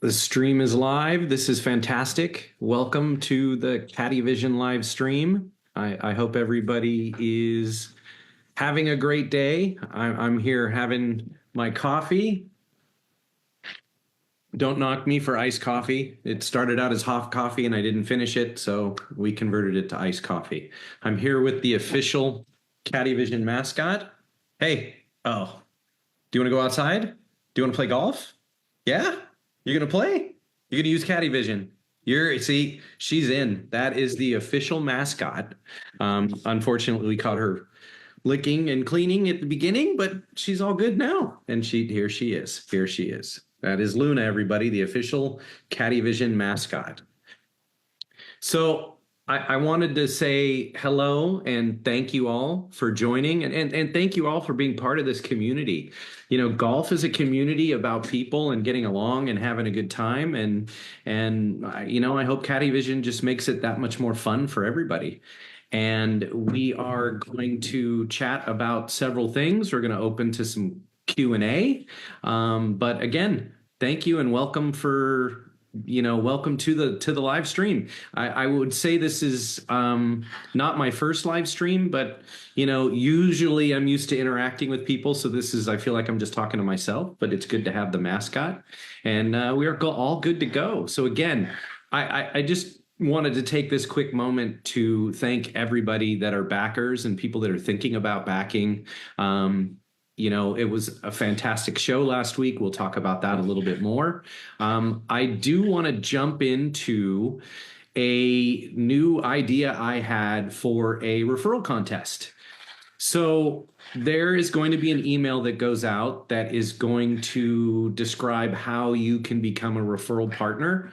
The stream is live. This is fantastic. Welcome to the CaddieVision live stream. I hope everybody is having a great day. I'm here having my coffee. Don't knock me for iced coffee. It started out as hot coffee and I didn't finish it, so we converted it to iced coffee. I'm here with the official CaddieVision mascot. Hey, do you want to go outside? Do you want to play golf? Yeah? You're gonna play? You're gonna use CaddieVision. See, she's in. That is the official mascot. Unfortunately, we caught her licking and cleaning at the beginning, but she's all good now. And here she is. Here she is. That is Luna, everybody, the official CaddieVision mascot. So I wanted to say hello and thank you all for joining and thank you all for being part of this community. You know, golf is a community about people and getting along and having a good time. And I hope CaddieVision just makes it that much more fun for everybody. And we are going to chat about several things. We're going to open to some Q&A. But again, thank you and welcome welcome to the live stream. I would say this is not my first live stream, but usually I'm used to interacting with people, so I feel like I'm just talking to myself, but it's good to have the mascot, and we are all good to go. So again, I just wanted to take this quick moment to thank everybody that are backers and people that are thinking about backing. It was a fantastic show last week. We'll talk about that a little bit more. I do want to jump into a new idea I had for a referral contest. So there is going to be an email that goes out that is going to describe how you can become a referral partner.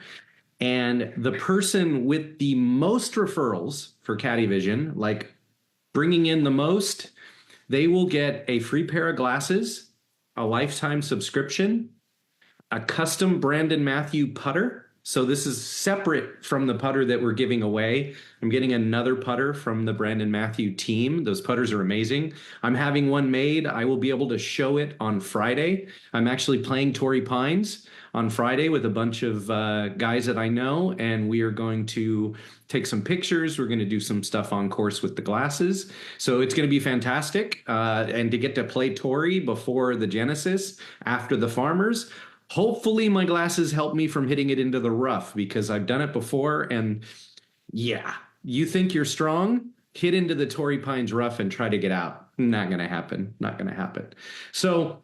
And the person with the most referrals for CaddieVision, like bringing in the most, they will get a free pair of glasses, a lifetime subscription, a custom Brandon Matthew putter. So this is separate from the putter that we're giving away. I'm getting another putter from the Brandon Matthew team. Those putters are amazing. I'm having one made. I will be able to show it on Friday. I'm actually playing Torrey Pines on Friday with a bunch of guys that I know, and we are going to take some pictures. We're going to do some stuff on course with the glasses. So it's going to be fantastic. And to get to play Torrey before the Genesis, after the Farmers, hopefully my glasses help me from hitting it into the rough, because I've done it before. And yeah, you think you're strong, hit into the Torrey Pines rough and try to get out. Not going to happen. Not going to happen. So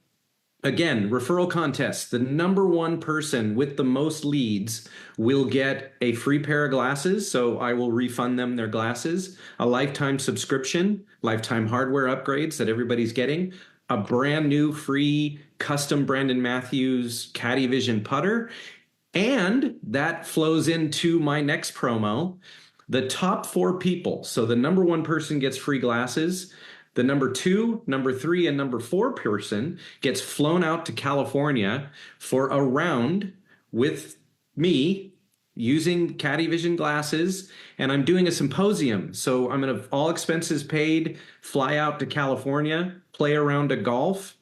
again, referral contest. The number one person with the most leads will get a free pair of glasses. So I will refund them their glasses, a lifetime subscription, lifetime hardware upgrades that everybody's getting, a brand new free custom Brandon Matthews CaddieVision putter. And that flows into my next promo. The top 4 people. So the number one person gets free glasses. The number 2, number 3, and number 4 person gets flown out to California for a round with me using CaddieVision glasses, and I'm doing a symposium. So I'm going to, all expenses paid, fly out to California, play a round of golf,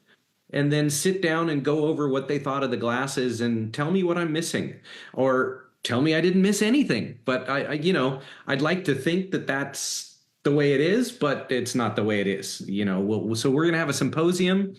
and then sit down and go over what they thought of the glasses and tell me what I'm missing, or tell me I didn't miss anything. But I'd like to think that that's the way it is, but it's not the way it is. So we're going to have a symposium.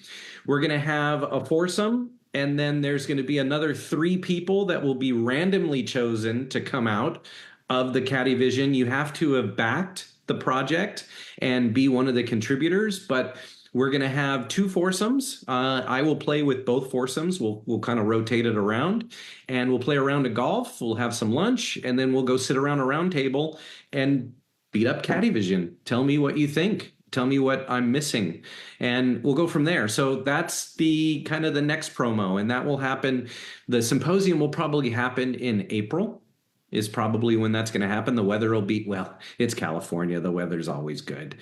We're going to have a foursome, and then there's going to be another 3 people that will be randomly chosen to come out of the CaddieVision. You have to have backed the project and be one of the contributors, but we're going to have 2 foursomes. I will play with both foursomes. We'll kind of rotate it around, and we'll play a round of golf. We'll have some lunch, and then we'll go sit around a round table and beat up CaddieVision. Tell me what you think. Tell me what I'm missing, and we'll go from there. So that's the kind of the next promo, and that will happen. The symposium will probably happen in April, is probably when that's going to happen. The weather will be, well, it's California. The weather's always good.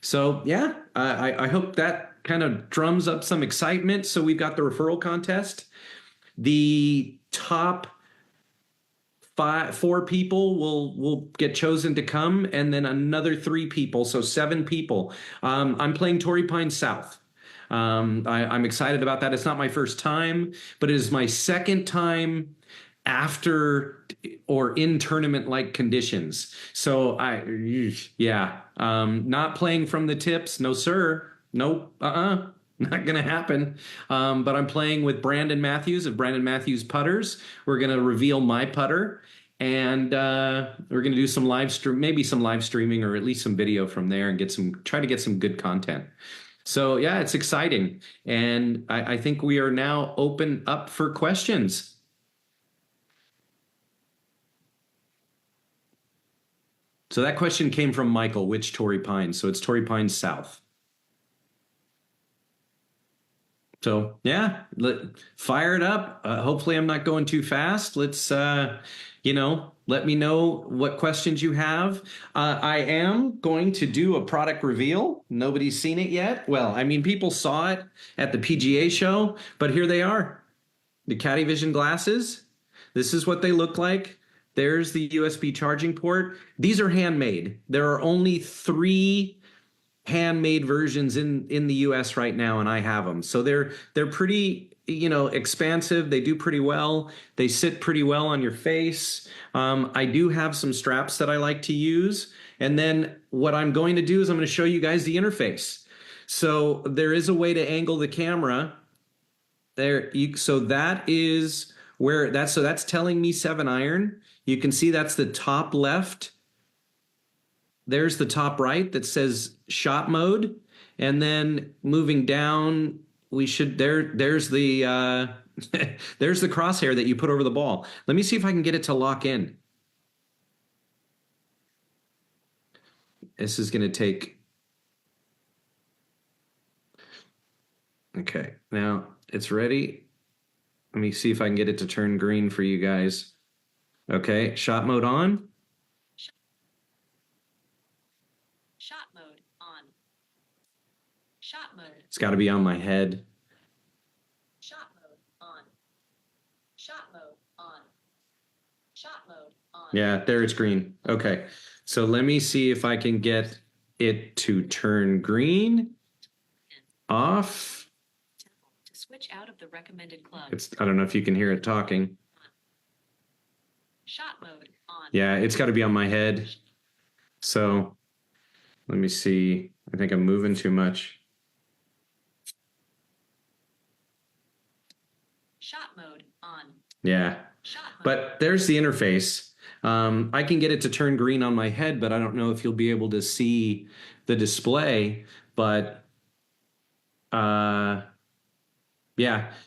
So yeah, I hope that kind of drums up some excitement. So we've got the referral contest. The top 4 people will get chosen to come, and then another 3 people, so 7 people. I'm playing Torrey Pines South. I'm excited about that. It's not my first time, but it is my second time after or in tournament like conditions. So yeah, not playing from the tips. No, sir. Nope. Not going to happen. But I'm playing with Brandon Matthews of Brandon Matthews Putters. We're going to reveal my putter, and we're going to do some live stream, maybe some live streaming, or at least some video from there, and try to get some good content. So yeah, it's exciting, and I think we are now open up for questions. So that question came from Michael, which Torrey Pines? So it's Torrey Pines South. So yeah, fire it up. Hopefully I'm not going too fast. Let's, let me know what questions you have. I am going to do a product reveal. Nobody's seen it yet. Well, I mean, people saw it at the PGA show, but here they are. The CaddieVision glasses. This is what they look like. There's the USB charging port. These are handmade. There are only 3 handmade versions in the US right now, and I have them. So they're pretty, expansive. They do pretty well. They sit pretty well on your face. I do have some straps that I like to use. And then what I'm going to do is I'm going to show you guys the interface. So there is a way to angle the camera there. So that is where that's telling me 7-iron. You can see that's the top left. There's the top right that says shot mode. And then moving down, there's the there's the crosshair that you put over the ball. Let me see if I can get it to lock in. This is going to take. Okay, now it's ready. Let me see if I can get it to turn green for you guys. Okay, shot mode on. Shot mode on. Shot mode. It's got to be on my head. Shot mode on. Shot mode on. Shot mode on. Yeah, there it's green. Okay, so let me see if I can get it to turn green. Off. To switch out of the recommended club. I don't know if you can hear it talking. Shot mode on. Yeah, it's got to be on my head. So let me see. I think I'm moving too much. Shot mode on. Yeah. Shot mode. But there's the interface. I can get it to turn green on my head, but I don't know if you'll be able to see the display. But yeah,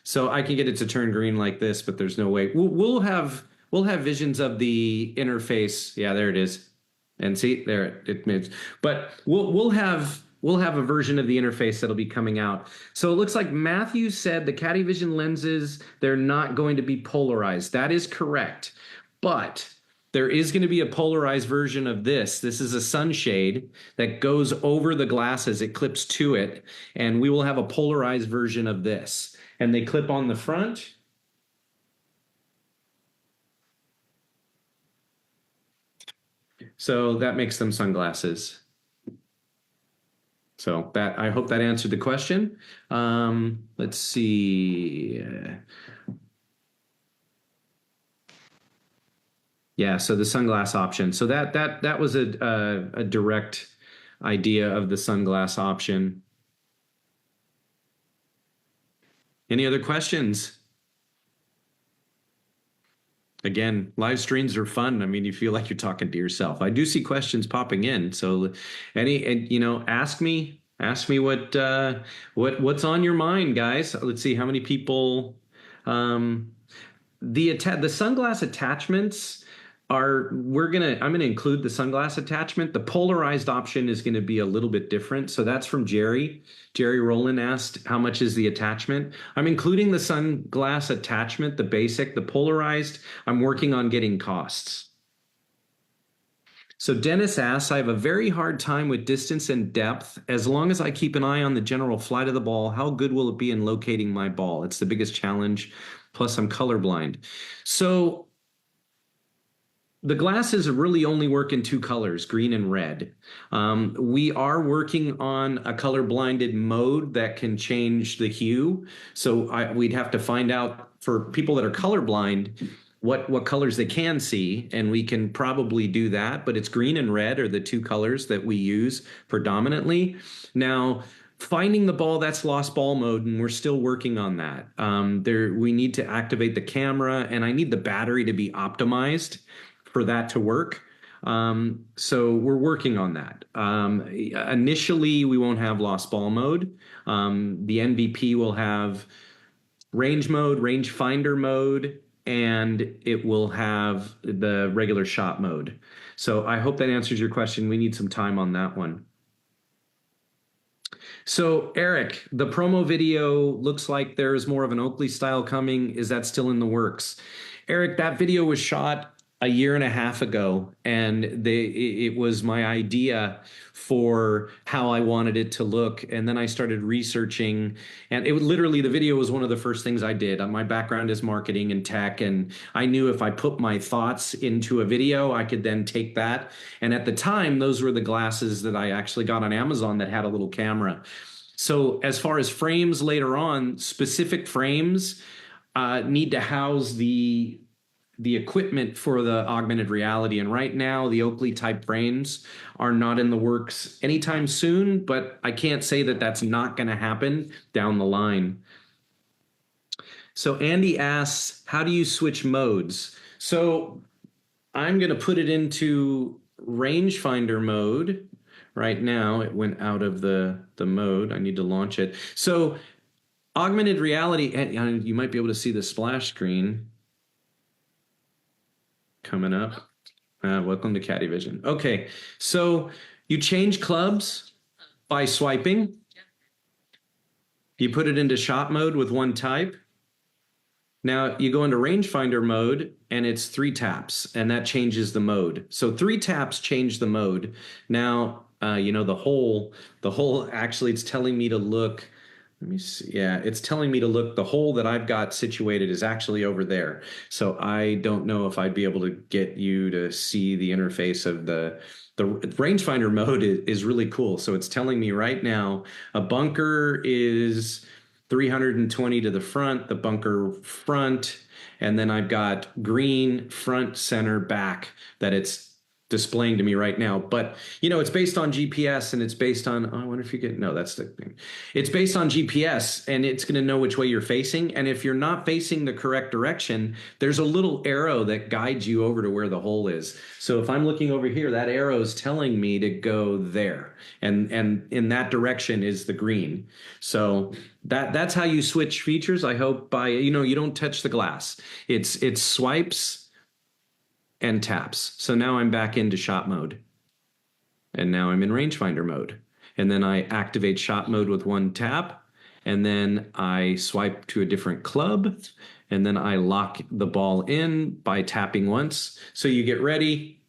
so I can get it to turn green like this, but there's no way. We'll have visions of the interface. Yeah, there it is. And see, there it moves. But we'll have a version of the interface that'll be coming out. So it looks like Matthew said the CaddieVision lenses, they're not going to be polarized. That is correct. But there is going to be a polarized version of this. This is a sunshade that goes over the glasses. It clips to it. And we will have a polarized version of this. And they clip on the front. So that makes them sunglasses. So I hope that answered the question. Let's see. Yeah, so the sunglass option. So that was a direct idea of the sunglass option. Any other questions? Again, live streams are fun. I mean, you feel like you're talking to yourself. I do see questions popping in. So ask me what's on your mind, guys. Let's see how many people. The sunglass attachments I'm going to include the sunglass attachment. The polarized option is going to be a little bit different. So that's from Jerry. Jerry Rowland asked, how much is the attachment? I'm including the sunglass attachment, the basic, the polarized. I'm working on getting costs. So Dennis asks, I have a very hard time with distance and depth. As long as I keep an eye on the general flight of the ball, how good will it be in locating my ball? It's the biggest challenge. Plus I'm colorblind. So The glasses really only work in two colors, green and red. We are working on a color blinded mode that can change the hue. So we'd have to find out for people that are colorblind what colors they can see, and we can probably do that. But it's green and red are the two colors that we use predominantly. Now, finding the ball, that's lost ball mode, and we're still working on that. We need to activate the camera, and I need the battery to be optimized for that to work. So we're working on that. Initially, we won't have lost ball mode. The MVP will have range mode, range finder mode, and it will have the regular shot mode. So I hope that answers your question. We need some time on that one. So Eric, the promo video looks like there's more of an Oakley style coming. Is that still in the works? Eric, that video was shot a year and a half ago, and it was my idea for how I wanted it to look. And then I started researching, and the video was one of the first things I did. My background is marketing and tech, and I knew if I put my thoughts into a video, I could then take that. And at the time, those were the glasses that I actually got on Amazon that had a little camera. So as far as frames later on, specific frames need to house the equipment for the augmented reality. And right now, the Oakley type frames are not in the works anytime soon, but I can't say that that's not going to happen down the line. So Andy asks, how do you switch modes? So I'm going to put it into rangefinder mode. Right now, it went out of the mode. I need to launch it. So augmented reality, and you might be able to see the splash screen coming up. Welcome to CaddieVision. Okay, so you change clubs by swiping. You put it into shot mode with one type. Now you go into rangefinder mode, and it's 3 taps, and that changes the mode. So 3 taps change the mode. Now, the hole actually, it's telling me to look. Let me see. Yeah, it's telling me to look. The hole that I've got situated is actually over there. So I don't know if I'd be able to get you to see the interface of the rangefinder mode is really cool. So it's telling me right now a bunker is 320 to the front, the bunker front, and then I've got green front, center, back that it's displaying to me right now. But it's based on GPS, and it's based on, I wonder if you get, no, that's the thing. It's based on GPS, and it's going to know which way you're facing. And if you're not facing the correct direction, there's a little arrow that guides you over to where the hole is. So if I'm looking over here, that arrow is telling me to go there, and in that direction is the green. So that's how you switch features. I hope by, you don't touch the glass. It's swipes and taps. So now I'm back into shot mode, and now I'm in rangefinder mode, and then I activate shot mode with one tap, and then I swipe to a different club, and then I lock the ball in by tapping once. So you get ready,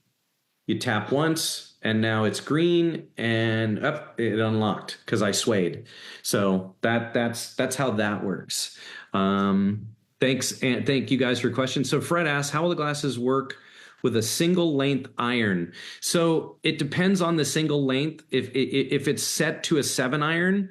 you tap once, and now it's green, and up it unlocked because I swayed. So that's how that works. Thanks, and thank you guys for questions. So Fred asks, how will the glasses work with a single length iron? So it depends on the single length. If it's set to a 7-iron,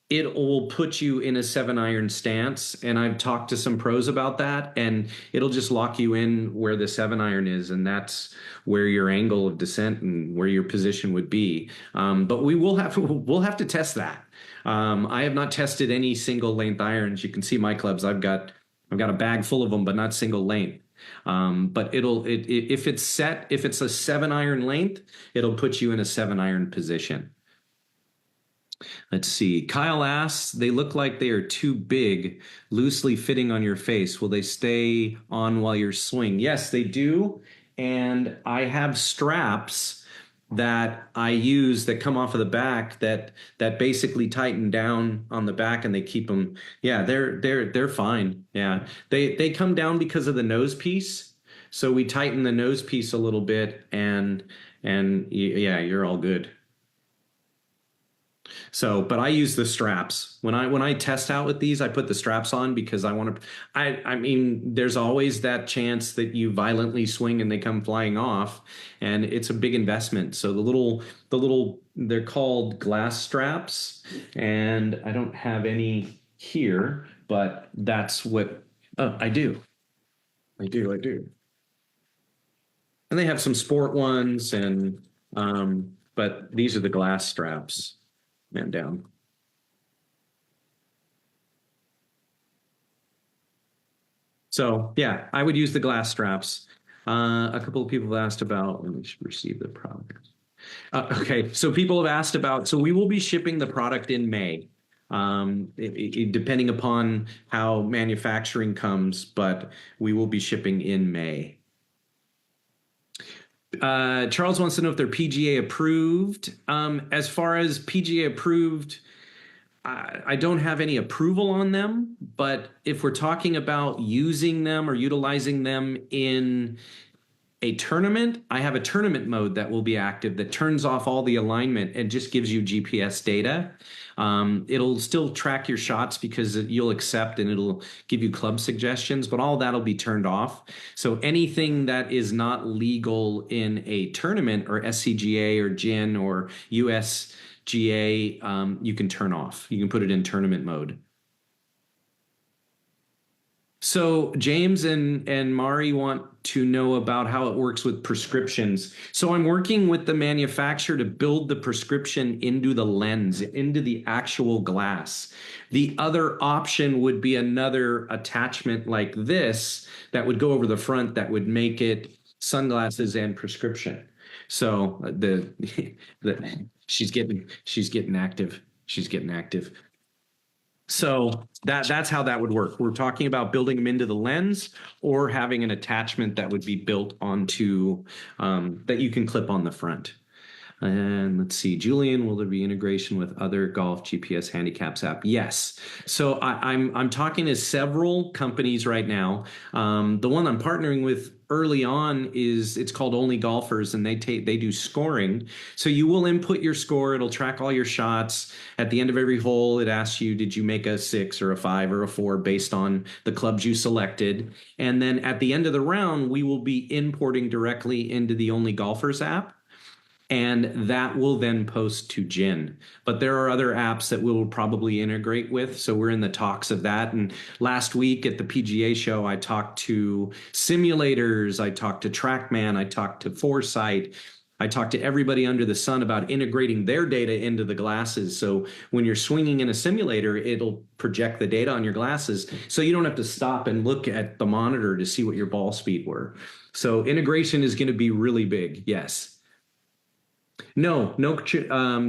it will put you in a 7-iron stance. And I've talked to some pros about that, and it'll just lock you in where the 7-iron is, and that's where your angle of descent and where your position would be. But we'll have to test that. I have not tested any single length irons. You can see my clubs. I've got a bag full of them, but not single length. But if it's a 7-iron length, it'll put you in a 7-iron position. Let's see. Kyle asks, they look like they are too big, loosely fitting on your face. Will they stay on while you're swinging? Yes, they do. And I have straps that I use that come off of the back that basically tighten down on the back, and they keep them. Yeah, they're fine. Yeah, they come down because of the nose piece. So we tighten the nose piece a little bit, and yeah, you're all good. So, but I use the straps when I test out with these. I put the straps on because I want to. I mean, there's always that chance that you violently swing and they come flying off, and it's a big investment. So the little they're called glass straps, and I don't have any here, but that's what I do. I do. And they have some sport ones, and but these are the glass straps. Man down. So yeah, I would use the glass straps. A couple of people have asked about when we should receive the product. Okay, so people have asked about. So we will be shipping the product in May, depending upon how manufacturing comes, but we will be shipping in May. Charles wants to know if they're PGA approved. As far as PGA approved, I don't have any approval on them, but if we're talking about using them or utilizing them in a tournament, I have a tournament mode that will be active that turns off all the alignment and just gives you GPS data. It'll still track your shots because you'll accept and it'll give you club suggestions, but all that'll be turned off. So anything that is not legal in a tournament or SCGA or GIN or USGA, you can turn off. You can put it in tournament mode. So James and Mari want to know about how it works with prescriptions. So I'm working with the manufacturer to build the prescription into the lens, into the actual glass. The other option would be another attachment like this that would go over the front that would make it sunglasses and prescription. So the she's getting active. She's getting active. So that's how that would work. We're talking about building them into the lens or having an attachment that would be built onto that you can clip on the front. And let's see, Julian, will there be integration with other golf GPS handicaps app? Yes. So I'm talking to several companies right now. The one I'm partnering with early on it's called Only Golfers, and they do scoring. So you will input your score. It'll track all your shots. At the end of every hole, it asks you, did you make a 6 or a 5 or a 4 based on the clubs you selected? And then at the end of the round, we will be importing directly into the Only Golfers app, and that will then post to Gin. But there are other apps that we'll probably integrate with. So we're in the talks of that. And last week at the PGA show, I talked to simulators, I talked to TrackMan, I talked to Foresight. I talked to everybody under the sun about integrating their data into the glasses. So when you're swinging in a simulator, it'll project the data on your glasses. So you don't have to stop and look at the monitor to see what your ball speed were. So integration is going to be really big. Yes. No, no.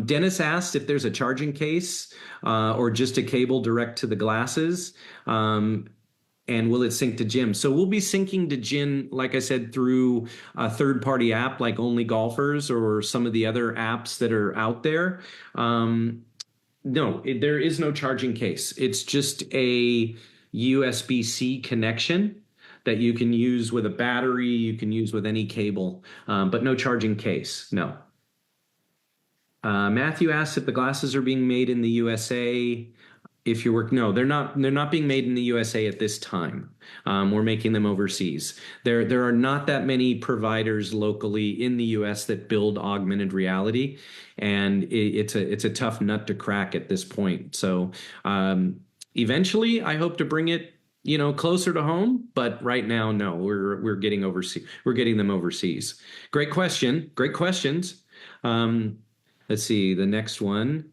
Dennis asked if there's a charging case or just a cable direct to the glasses. And will it sync to Jim? So we'll be syncing to Jin, like I said, through a third-party app like Only Golfers or some of the other apps that are out there. No, there is no charging case. It's just a USB-C connection that you can use with a battery, you can use with any cable, but no charging case, no. Matthew asks if the glasses are being made in the USA. If you're working, no, they're not. They're not being made in the USA at this time. We're making them overseas. There are not that many providers locally in the US that build augmented reality, and it's a tough nut to crack at this point. So eventually, I hope to bring it, closer to home. But right now, no, we're getting overseas. We're getting them overseas. Great question. Great questions. Let's see the next one.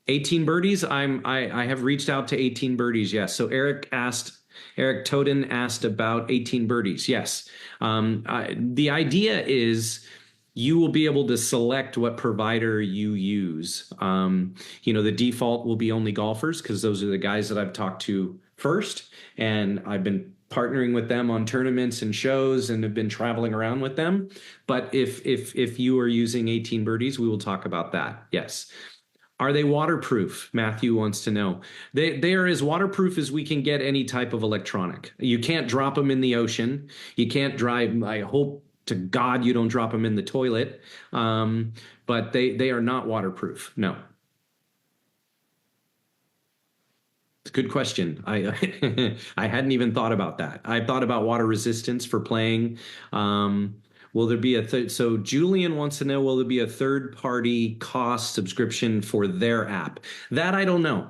18 birdies. I have reached out to 18 birdies. Yes. So Eric Toden asked about 18 birdies. Yes. The idea is you will be able to select what provider you use. The default will be Only Golfers because those are the guys that I've talked to first, and I've been partnering with them on tournaments and shows and have been traveling around with them. But if you are using 18 birdies, we will talk about that. Yes. Are they waterproof? Matthew wants to know. They are as waterproof as we can get any type of electronic. You can't drop them in the ocean. You can't drive. I hope to God you don't drop them in the toilet. But they are not waterproof. No. It's a good question. I I hadn't even thought about that. I thought about water resistance for playing. Um, will there be a so Julian wants to know, will there be a third party cost subscription for their app? That I don't know.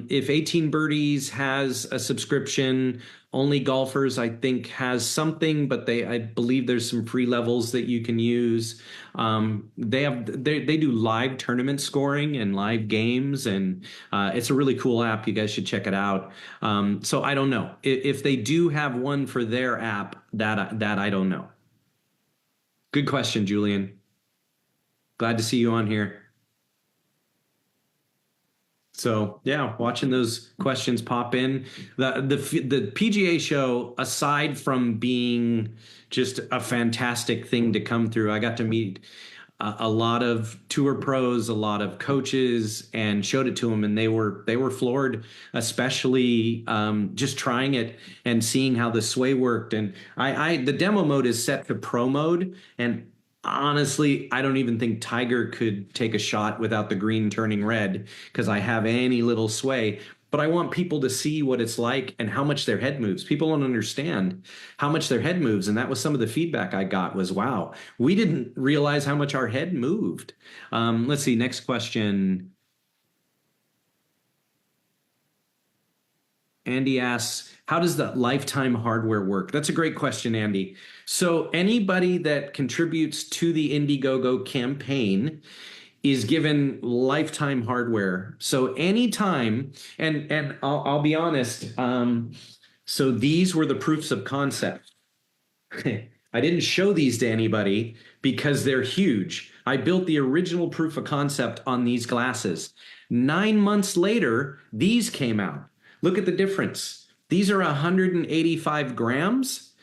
If 18 Birdies has a subscription, only golfers I think has something, but I believe there's some free levels that you can use. They do live tournament scoring and live games, and it's a really cool app. You guys should check it out. So I don't know if they do have one for their app. That I don't know. Good question, Julian. Glad to see you on here. So yeah, watching those questions pop in. The PGA show, aside from being just a fantastic thing to come through, I got to meet a lot of tour pros, a lot of coaches, and showed it to them, and they were floored, especially just trying it and seeing how the sway worked. And I the demo mode is set to pro mode, and honestly, I don't even think Tiger could take a shot without the green turning red because I have any little sway. But I want people to see what it's like and how much their head moves. People don't understand how much their head moves. And that was some of the feedback I got was, wow, we didn't realize how much our head moved. Let's see, next question. Andy asks, how does the lifetime hardware work? That's a great question, Andy. So anybody that contributes to the Indiegogo campaign is given lifetime hardware. So anytime, and I'll be honest, so these were the proofs of concept. I didn't show these to anybody because they're huge. I built the original proof of concept on these glasses. 9 months later, these came out. Look at the difference. These are 185 grams.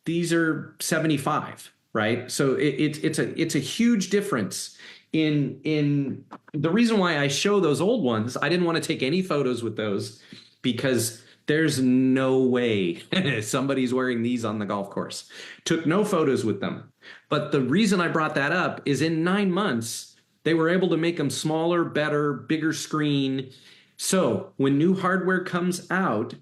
These are 75, right? So it's a huge difference in the reason why I show those old ones. I didn't want to take any photos with those because there's no way somebody's wearing these on the golf course. Took no photos with them. But the reason I brought that up is in 9 months, they were able to make them smaller, better, bigger screen. So when new hardware comes out,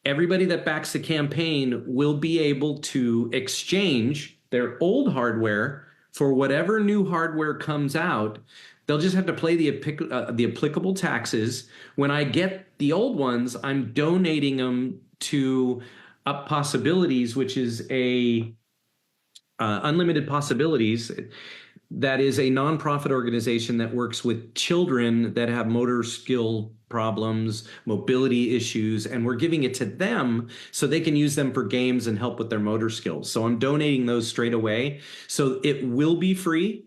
everybody that backs the campaign will be able to exchange their old hardware for whatever new hardware comes out. They'll just have to pay the applicable taxes. When I get the old ones, I'm donating them to Up Possibilities, which is a Unlimited Possibilities. That is a nonprofit organization that works with children that have motor skill problems, mobility issues, and we're giving it to them so they can use them for games and help with their motor skills. So I'm donating those straight away. So it will be free.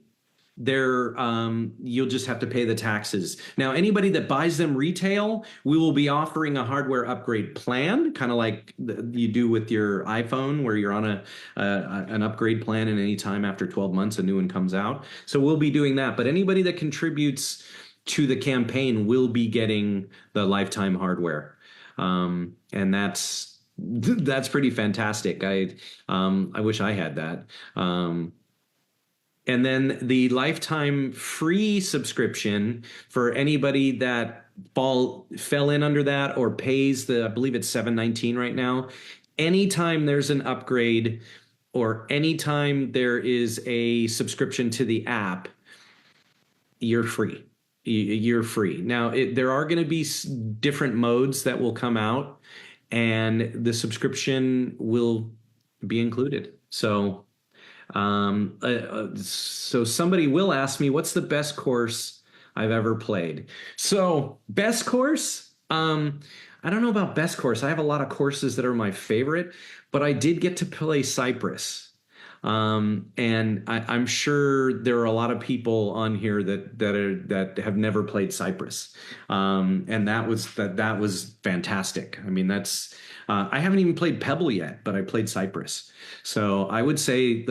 You'll just have to pay the taxes. Now, anybody that buys them retail, we will be offering a hardware upgrade plan, kind of like you do with your iPhone, where you're on an upgrade plan, and any time after 12 months, a new one comes out. So we'll be doing that. But anybody that contributes to the campaign will be getting the lifetime hardware, and that's pretty fantastic. I wish I had that. And then the lifetime free subscription for anybody that fell in under that or pays I believe it's $7.19 right now. Anytime there's an upgrade or anytime there is a subscription to the app, you're free. You're free. Now, there are going to be different modes that will come out, and the subscription will be included. So somebody will ask me, what's the best course I've ever played? So best course, I don't know about best course. I have a lot of courses that are my favorite, but I did get to play Cypress. And I'm sure there are a lot of people on here that have never played Cypress. And that was fantastic. I mean, I haven't even played Pebble yet, but I played Cypress. So I would say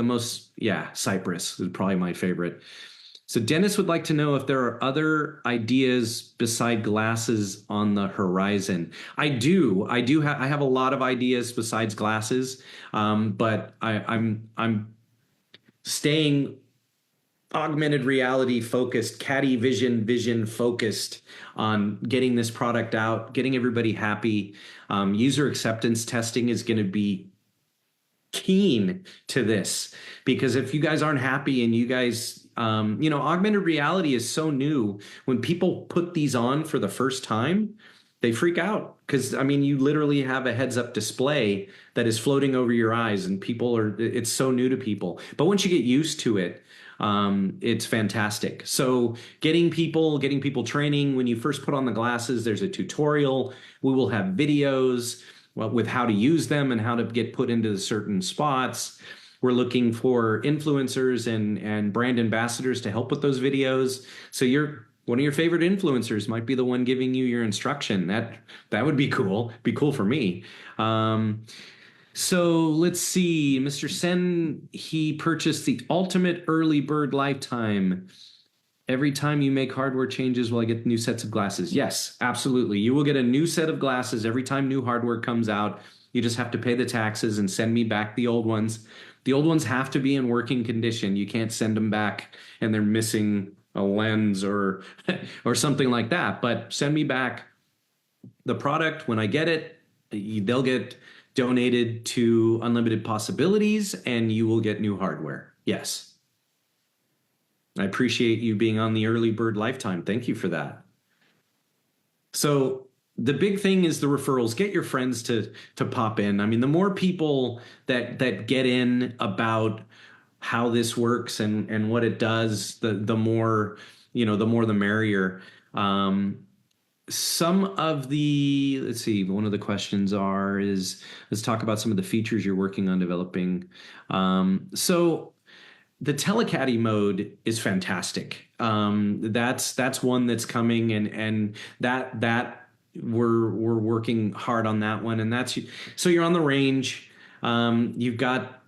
Cypress is probably my favorite. So Dennis would like to know if there are other ideas beside glasses on the horizon. I have a lot of ideas besides glasses, but I'm staying augmented reality focused, CaddieVision vision focused on getting this product out, getting everybody happy. User acceptance testing is going to be keen to this, because if you guys aren't happy and you guys, augmented reality is so new. When people put these on for the first time, they freak out because, I mean, you literally have a heads up display that is floating over your eyes, and it's so new to people. But once you get used to it, it's fantastic. So getting people training. When you first put on the glasses, there's a tutorial. We will have videos with how to use them and how to get put into certain spots. We're looking for influencers and brand ambassadors to help with those videos. So one of your favorite influencers might be the one giving you your instruction. That would be cool. Be cool for me. So let's see. Mr. Sen, he purchased the ultimate early bird lifetime. Every time you make hardware changes, will I get new sets of glasses? Yes, absolutely. You will get a new set of glasses every time new hardware comes out. You just have to pay the taxes and send me back the old ones. The old ones have to be in working condition. You can't send them back and they're missing a lens or something like that. But send me back the product. When I get it, they'll get donated to Unlimited Possibilities and you will get new hardware. Yes. I appreciate you being on the early bird lifetime. Thank you for that. So the big thing is the referrals. Get your friends to pop in. I mean, the more people that get in about how this works and what it does, the more, the more the merrier. Some of the, let's see, one of the questions let's talk about some of the features you're working on developing. So the telecaddy mode is fantastic. That's one that's coming, and that we're working hard on that one. And so you're on the range. You've got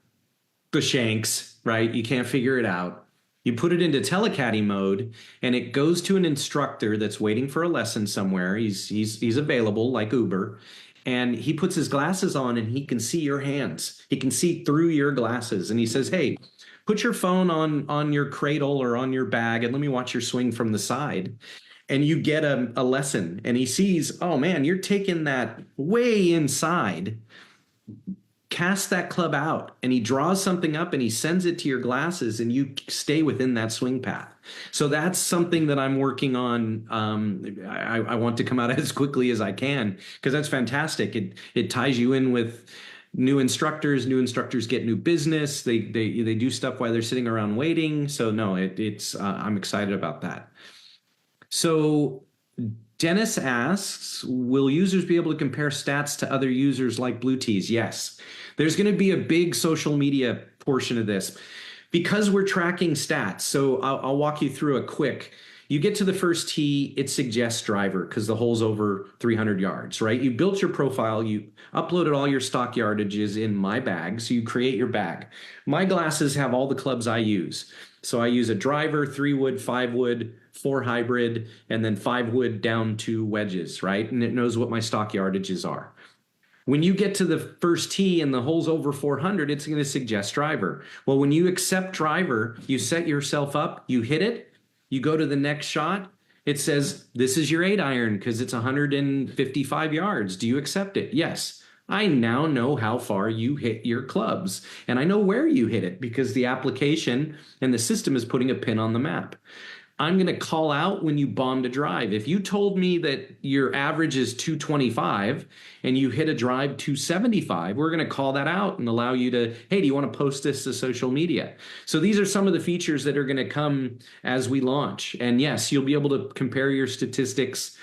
the shanks, right? You can't figure it out. You put it into telecaddy mode, and it goes to an instructor that's waiting for a lesson somewhere. He's available like Uber. And he puts his glasses on and he can see your hands. He can see through your glasses. And he says, hey, put your phone on your cradle or on your bag and let me watch your swing from the side. And you get a lesson. And he sees, oh man, you're taking that way inside. Cast that club out. And he draws something up and he sends it to your glasses and you stay within that swing path. So that's something that I'm working on. I want to come out as quickly as I can because that's fantastic. It ties you in with new instructors. New instructors get new business. They do stuff while they're sitting around waiting. So no, I'm excited about that. So Dennis asks, will users be able to compare stats to other users like Blue Tees? Yes. There's going to be a big social media portion of this because we're tracking stats. So I'll walk you through a quick. You get to the first tee, it suggests driver because the hole's over 300 yards, right? You built your profile, you uploaded all your stock yardages in my bag, so you create your bag. My glasses have all the clubs I use. So I use a driver, 3-wood, 5-wood, 4 hybrid, and then 5-wood down to wedges, right? And it knows what my stock yardages are. When you get to the first tee and the hole's over 400, it's going to suggest driver. Well, when you accept driver, you set yourself up, you hit it, you go to the next shot, it says, this is your 8-iron because it's 155 yards. Do you accept it? Yes. I now know how far you hit your clubs, and I know where you hit it because the application and the system is putting a pin on the map. I'm going to call out when you bombed a drive. If you told me that your average is 225 and you hit a drive 275, we're going to call that out and allow you to, hey, do you want to post this to social media? So these are some of the features that are going to come as we launch. And yes, you'll be able to compare your statistics.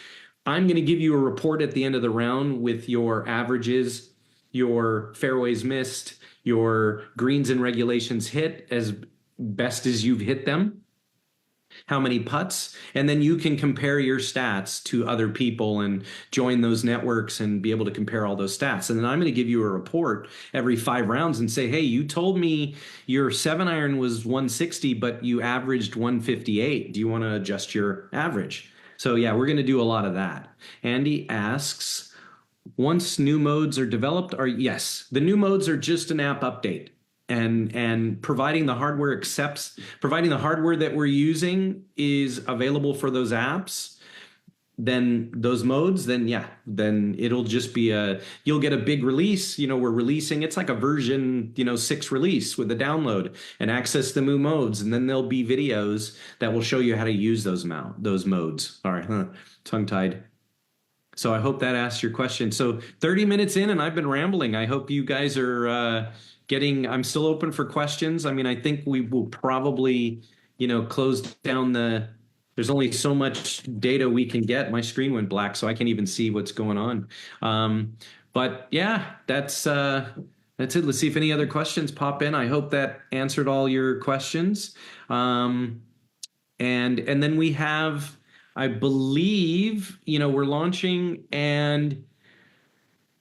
I'm going to give you a report at the end of the round with your averages, your fairways missed, your greens and regulations hit as best as you've hit them, how many putts, and then you can compare your stats to other people and join those networks and be able to compare all those stats. And then I'm going to give you a report every 5 rounds and say, hey, you told me your 7-iron was 160, but you averaged 158. Do you want to adjust your average? So yeah, we're going to do a lot of that. Andy asks, once new modes are developed, yes, the new modes are just an app update. and providing the hardware that we're using is available for those apps, then those modes, then yeah, then it'll just be you'll get a big release. We're releasing, it's like a version, 6 release with the download and access the new modes. And then there'll be videos that will show you how to use those modes. All right, tongue tied. So I hope that asks your question. So 30 minutes in and I've been rambling. I hope you guys are I'm still open for questions. I mean, I think we will probably, close down there's only so much data we can get. My screen went black, so I can't even see what's going on. But yeah, that's it. Let's see if any other questions pop in. I hope that answered all your questions. And then we have, I believe, we're launching and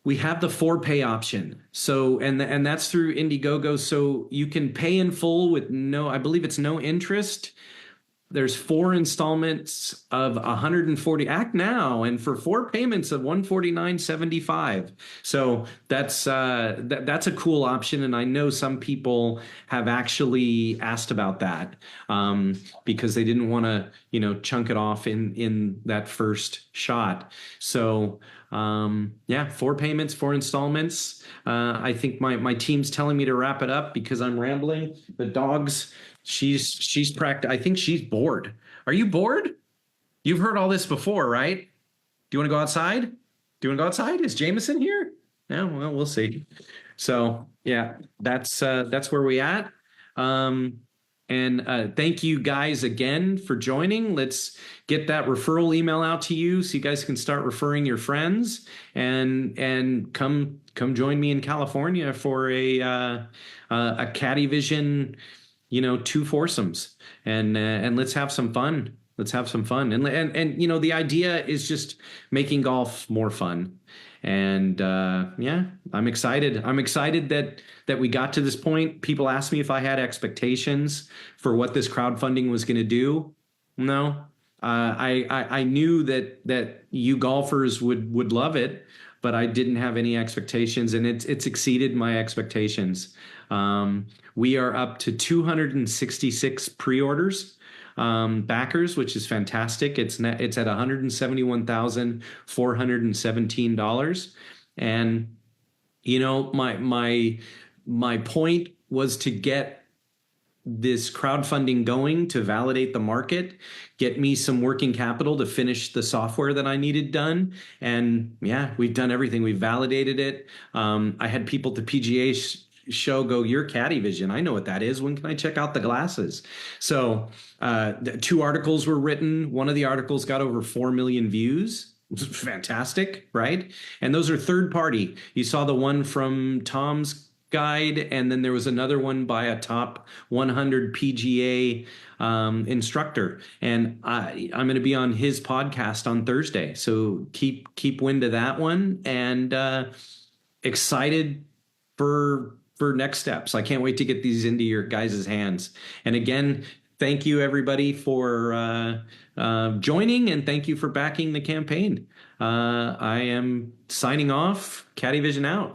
we have the 4-pay option. So, and that's through Indiegogo. So you can pay in full with I believe it's no interest. There's 4 installments of 140. Act now, and for 4 payments of 149.75. So that's a cool option, and I know some people have actually asked about that because they didn't want to chunk it off in that first shot. So yeah, 4 payments, 4 installments. I think my team's telling me to wrap it up because I'm rambling. The dog's. She's I think she's bored. Are you bored? You've heard all this before, right? Do you want to go outside? Is Jameson here? Yeah, well, we'll see. So yeah, that's where we at. And thank you guys again for joining. Let's get that referral email out to you so you guys can start referring your friends and come join me in California for a CaddieVision 2 foursomes and let's have some fun. And the idea is just making golf more fun. And yeah, I'm excited that we got to this point. People asked me if I had expectations for what this crowdfunding was going to do. No, I knew that you golfers would love it, but I didn't have any expectations, and it's exceeded my expectations. We are up to 266 pre-orders, backers, which is fantastic. It's at $171,417. And, my point was to get this crowdfunding going to validate the market, get me some working capital to finish the software that I needed done. And yeah, we've done everything. We've validated it. I had people at the PGA show go, "Your CaddieVision, I know what that is. When can I check out the glasses?" So 2 articles were written. One of the articles got over 4 million views. Fantastic, right? And those are third party. You saw the one from Tom's guide, and then there was another one by a top 100 PGA instructor, and I'm going to be on his podcast on Thursday. So keep wind of that one, and excited for next steps. I can't wait to get these into your guys' hands. And again, thank you everybody for joining, and thank you for backing the campaign. I am signing off. CaddieVision out.